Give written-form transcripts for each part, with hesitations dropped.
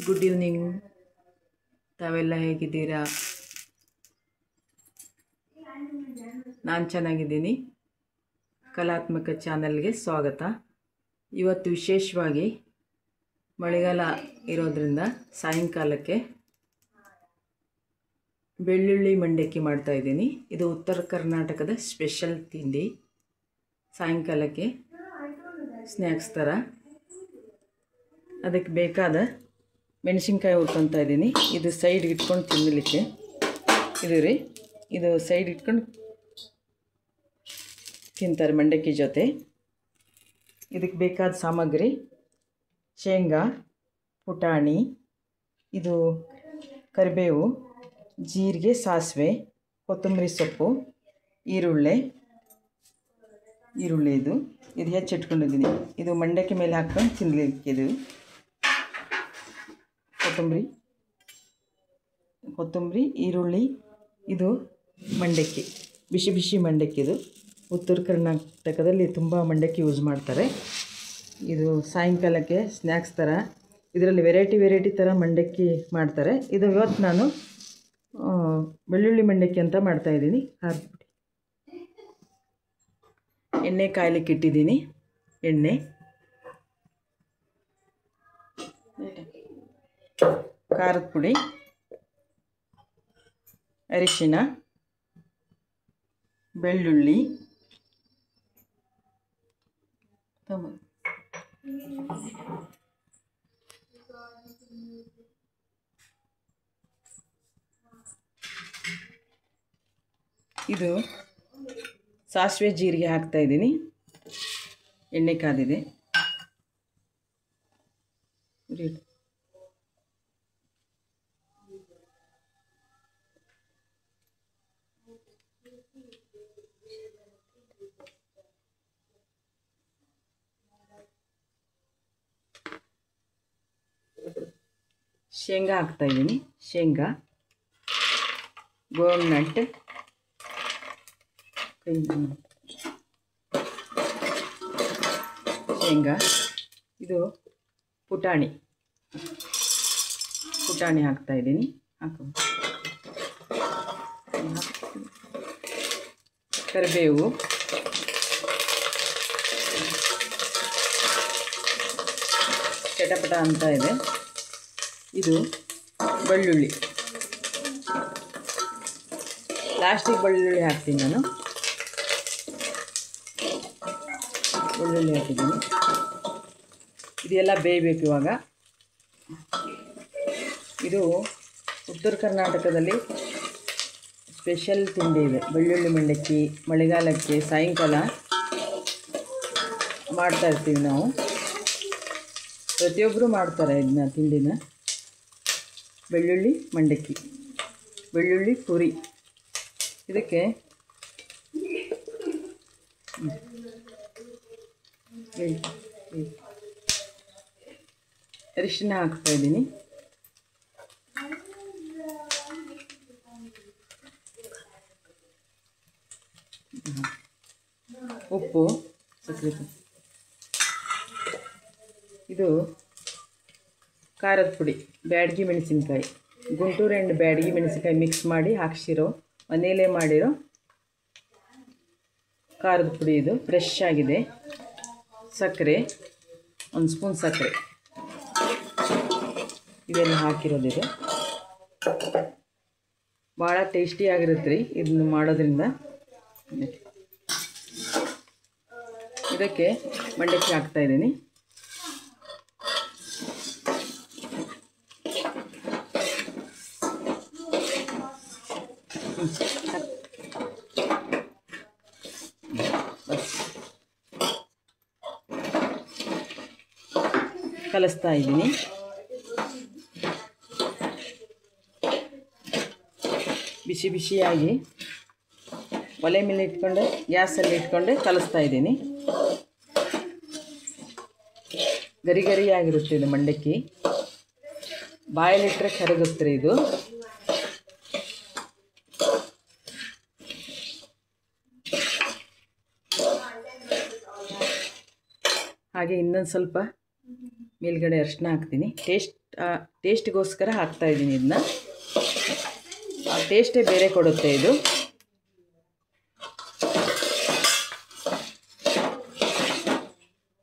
Good evening. ತಾವೆಲ್ಲ ಹೇಗಿದ್ದೀರಾ? ನಾನು ಚೆನ್ನಾಗಿದ್ದೀನಿ. ಕಲಾತ್ಮಕ ಚಾನಲ್ಗೆ ಸ್ವಾಗತ. ಇವತ್ತು ವಿಶೇಷವಾಗಿ ಮಳೆಗಾಲ ಇರೋದ್ರಿಂದ ಸಾಯಂಕಾಲಕ್ಕೆ ಬೆಳ್ಳುಳ್ಳಿ ಮಂಡಕ್ಕಿ ಮಾಡ್ತಾಯಿದ್ದೀನಿ. ಇದು ಉತ್ತರ ಕರ್ನಾಟಕದ ಸ್ಪೆಷಲ್ ತಿಂಡಿ. ಸಾಯಂಕಾಲಕ್ಕೆ ಸ್ನ್ಯಾಕ್ಸ್ ಥರ. ಅದಕ್ಕೆ ಬೇಕಾದ ಮೆಣಸಿನ್ಕಾಯಿ ಹುರ್ಕೊತಾ ಇದ್ದೀನಿ. ಇದು ಸೈಡ್ಗೆ ಇಟ್ಕೊಂಡು ತಿನ್ನಲಿಕ್ಕೆ ಇದು ಸೈಡ್ ಇಟ್ಕೊಂಡು ತಿಂತಾರೆ ಮಂಡಕ್ಕಿ ಜೊತೆ. ಇದಕ್ಕೆ ಬೇಕಾದ ಸಾಮಗ್ರಿ: ಶೇಂಗಾ, ಪುಟಾಣಿ, ಇದು ಕರಿಬೇವು, ಜೀರಿಗೆ, ಸಾಸಿವೆ, ಕೊತ್ತಂಬರಿ ಸೊಪ್ಪು, ಈರುಳ್ಳಿ ಇದು ಹೆಚ್ಚಿಟ್ಕೊಂಡಿದ್ದೀನಿ. ಇದು ಮಂಡಕ್ಕಿ ಮೇಲೆ ಹಾಕ್ಕೊಂಡು ತಿನ್ನಲಿಕ್ಕೆ. ಇದು ಕೊತ್ತಂಬರಿ, ಈರುಳ್ಳಿ, ಇದು ಮಂಡಕ್ಕಿ, ಬಿಸಿ ಬಿಸಿ ಮಂಡಕ್ಕಿ. ಇದು ಉತ್ತರ ಕರ್ನಾಟಕದಲ್ಲಿ ತುಂಬ ಮಂಡಕ್ಕಿ ಯೂಸ್ ಮಾಡ್ತಾರೆ. ಇದು ಸಾಯಂಕಾಲಕ್ಕೆ ಸ್ನ್ಯಾಕ್ಸ್ ಥರ. ಇದರಲ್ಲಿ ವೆರೈಟಿ ಥರ ಮಂಡಕ್ಕಿ ಮಾಡ್ತಾರೆ. ಇದು ಇವತ್ತು ನಾನು ಬೆಳ್ಳುಳ್ಳಿ ಮಂಡಕ್ಕಿ ಅಂತ ಮಾಡ್ತಾಯಿದ್ದೀನಿ. ಎಣ್ಣೆ ಕಾಯ್ಲಿಕ್ಕೆ ಇಟ್ಟಿದ್ದೀನಿ. ಎಣ್ಣೆ, ಖಾರದ ಪುಡಿ, ಅರಿಶಿನ, ಬೆಳ್ಳುಳ್ಳಿ, ಇದು ಸಾಸಿವೆ, ಜೀರಿಗೆ ಹಾಕ್ತಾಯಿದ್ದೀನಿ. ಎಣ್ಣೆ ಕಾದಿದೆ. ಶೇಂಗಾ ಹಾಕ್ತಾಯಿದ್ದೀನಿ. ಶೇಂಗಾ, ಗೋಲ್ನಟ್, ಶೇಂಗಾ, ಇದು ಪುಟಾಣಿ ಹಾಕ್ತಾಯಿದ್ದೀನಿ. ಕರಿಬೇವು, ಚಟಪಟ ಅಂತ ಇದೆ. ಇದು ಬೆಳ್ಳುಳ್ಳಿ, ಲಾಸ್ಟಿಗೆ ಬೆಳ್ಳುಳ್ಳಿ ಹಾಕ್ತೀನಿ ನಾನು. ಬೆಳ್ಳುಳ್ಳಿ ಹಾಕಿದ್ದೀನಿ. ಇದೆಲ್ಲ ಬೇಯಬೇಕು ಇವಾಗ. ಇದು ಉತ್ತರ ಕರ್ನಾಟಕದಲ್ಲಿ ಸ್ಪೆಷಲ್ ತಿಂಡಿ ಇದೆ, ಬೆಳ್ಳುಳ್ಳಿ ಮಂಡಕ್ಕಿ. ಮಳೆಗಾಲಕ್ಕೆ ಸಾಯಂಕಾಲ ಮಾಡ್ತಾಯಿರ್ತೀವಿ ನಾವು. ಪ್ರತಿಯೊಬ್ಬರು ಮಾಡ್ತಾರೆ ಇದನ್ನ ತಿಂಡಿನ. ಬೆಳ್ಳುಳ್ಳಿ ಮಂಡಕ್ಕಿ, ಬೆಳ್ಳುಳ್ಳಿ ಪುರಿ. ಇದಕ್ಕೆ ಅರಿಶಿನ ಹಾಕ್ತಾಯಿದ್ದೀನಿ. ಉಪ್ಪು, ಸಕ್ಕರೆ. ಇದು ಖಾರದ ಪುಡಿ, ಬ್ಯಾಡಗಿ ಮೆಣಸಿನ್ಕಾಯಿ, ಗುಂಟೂರು ಎಂಡ್ ಬ್ಯಾಡಗಿ ಮೆಣಸಿನ್ಕಾಯಿ ಮಿಕ್ಸ್ ಮಾಡಿ ಹಾಕ್ಸಿರೋ, ಮನೆಯಲ್ಲೇ ಮಾಡಿರೋ ಖಾರದ ಪುಡಿ. ಇದು ಫ್ರೆಶ್ ಆಗಿದೆ. ಸಕ್ಕರೆ, 1 ಸ್ಪೂನ್ ಸಕ್ಕರೆ, ಇವೆಲ್ಲ ಹಾಕಿರೋದಿದೆ. ಭಾಳ ಟೇಸ್ಟಿಯಾಗಿರುತ್ತೆ ರೀ ಇದನ್ನು ಮಾಡೋದ್ರಿಂದ. ಇದಕ್ಕೆ ಮಂಡಕ್ಕಿ ಹಾಕ್ತಾಯಿದ್ದೀನಿ. ಕಲಿಸ್ತಾ ಇದ್ದೀನಿ. ಬಿಸಿ ಬಿಸಿಯಾಗಿ ಒಲೆ ಮೇಲೆ ಇಟ್ಕೊಂಡು, ಗ್ಯಾಸಲ್ಲಿ ಇಟ್ಕೊಂಡು ಕಲಿಸ್ತಾ ಇದ್ದೀನಿ. ಗರಿಯಾಗಿರುತ್ತೆ ಇದು ಮಂಡಕ್ಕಿ. ಬಾಯಲ್ಲಿಟ್ಟರೆ ಕರಗುತ್ತೆ ಇದು. ಹಾಗೆ ಇನ್ನೊಂದು ಸ್ವಲ್ಪ ಮೇಲ್ಗಡೆ ಅರಿಶಿನ ಹಾಕ್ತೀನಿ. ಟೇಸ್ಟ್ಗೋಸ್ಕರ ಹಾಕ್ತಾಯಿದ್ದೀನಿ ಇದನ್ನ. ಆ ಟೇಸ್ಟೇ ಬೇರೆ ಕೊಡುತ್ತೆ ಇದು.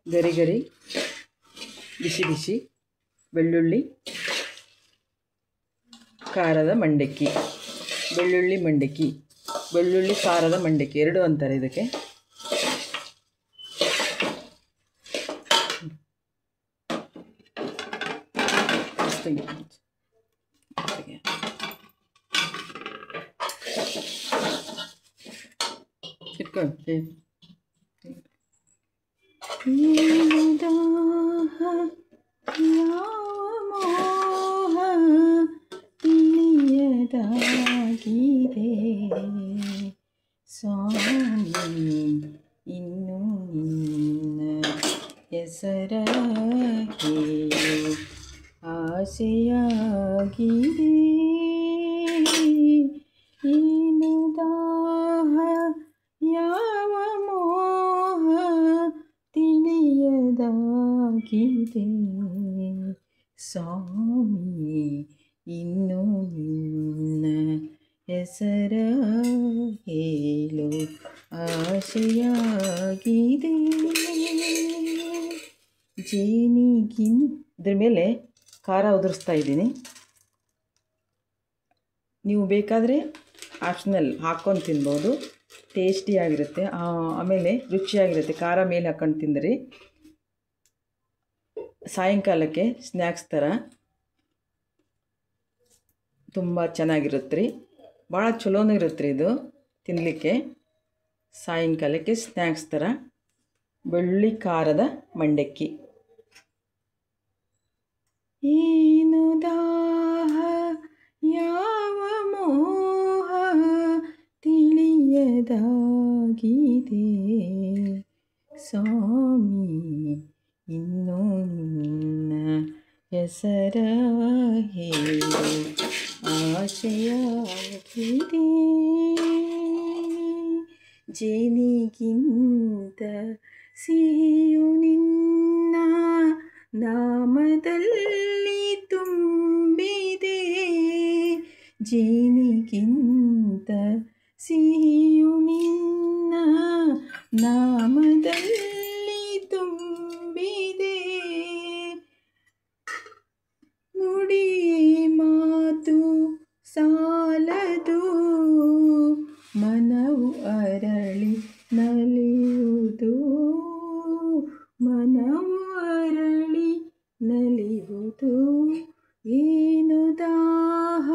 ಗರಿ ಗರಿ ಬಿಸಿ ಬಿಸಿ ಬೆಳ್ಳುಳ್ಳಿ ಖಾರದ ಮಂಡಕ್ಕಿ, ಬೆಳ್ಳುಳ್ಳಿ ಖಾರದ ಮಂಡಕ್ಕಿ ಎರಡು ಅಂತಾರೆ ಇದಕ್ಕೆ. ಇಟ್ಕೊಂಡು ಮೋಹ ತಿಳಿಯದಾಗಿದೆ ಸ್ವಾಮಿ, ಇನ್ನು ನಿನ್ನ ಹೆಸರ ಹೇಳು ಆಸೆಯಾಗಿದೆ. ಏನು ದಾಹ ಯಾವ ಮೋಹ ತಿಳಿಯದಾಗಿದೆ ಸ್ವಾಮಿ, ಇನ್ನು ನಿನ್ನ ಹೆಸರ ಹೇಳು ಆಸೆಯಾಗಿದೆ. ಇದ್ರ ಮೇಲೆ ಖಾರ ಉದುರಿಸ್ತಾ ಇದ್ದೀನಿ. ನೀವು ಬೇಕಾದರೆ ಆಪ್ಷನಲ್ ಹಾಕ್ಕೊಂಡು ತಿನ್ಬೋದು, ಟೇಸ್ಟಿಯಾಗಿರುತ್ತೆ. ಆಮೇಲೆ ರುಚಿಯಾಗಿರುತ್ತೆ. ಖಾರ ಮೇಲೆ ಹಾಕ್ಕೊಂಡು ತಿಂದರೆ ಸಾಯಂಕಾಲಕ್ಕೆ ಸ್ನ್ಯಾಕ್ಸ್ ಥರ ತುಂಬ ಚೆನ್ನಾಗಿರುತ್ತೆ ರೀ. ಭಾಳ ಚಲೋನೂ ಇರುತ್ತೆ ರೀ ಇದು ತಿನ್ನಲಿಕ್ಕೆ. ಸಾಯಂಕಾಲಕ್ಕೆ ಸ್ನ್ಯಾಕ್ಸ್ ಥರ ಬೆಳ್ಳುಳ್ಳಿ ಖಾರದ ಮಂಡಕ್ಕಿ. ಏನು ದಾಹ ಯಾವ ಮೋಹ ತಿಳಿಯದಾಗಿದೆ ಸ್ವಾಮಿ, ಇನ್ನು ನಿನ್ನ ಹೆಸರ ಹೇಳು ಆಸೆಯಾಗಿದೆ. ಜೇನಿಗಿಂತ ಸಿಹಿಯು ನಿನ್ನ ನಾಮದಲ್ಲಿ ತುಂಬಿದೆ. ಜೇನಿಗಿಂತ ಸಿಹಿಯು ನಿನ್ನ ನಾಮದಲ್ಲಿ ತುಂಬಿದೆ. ನುಡಿಯೇ ಮಾತು ಸಾಲದು, ಮನವು ಅರಳಿ ನಲಿಯುವುದು. ಮನವು ಅರಳಿ ನಲಿಯುವುದು. ಏನು ದಾಹ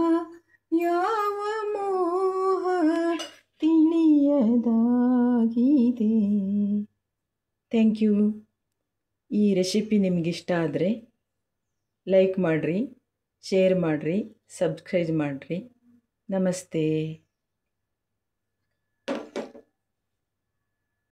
ಯಾವ ಮೋಹ ತಿಳಿಯದಾಗಿದೆ. Thank you. ಈ ರೆಸಿಪಿ ನಿಮಗಿಷ್ಟ ಆದರೆ ಲೈಕ್ ಮಾಡಿರಿ, ಶೇರ್ ಮಾಡಿರಿ, ಸಬ್ಸ್ಕ್ರೈಬ್ ಮಾಡಿರಿ. ನಮಸ್ತೆ.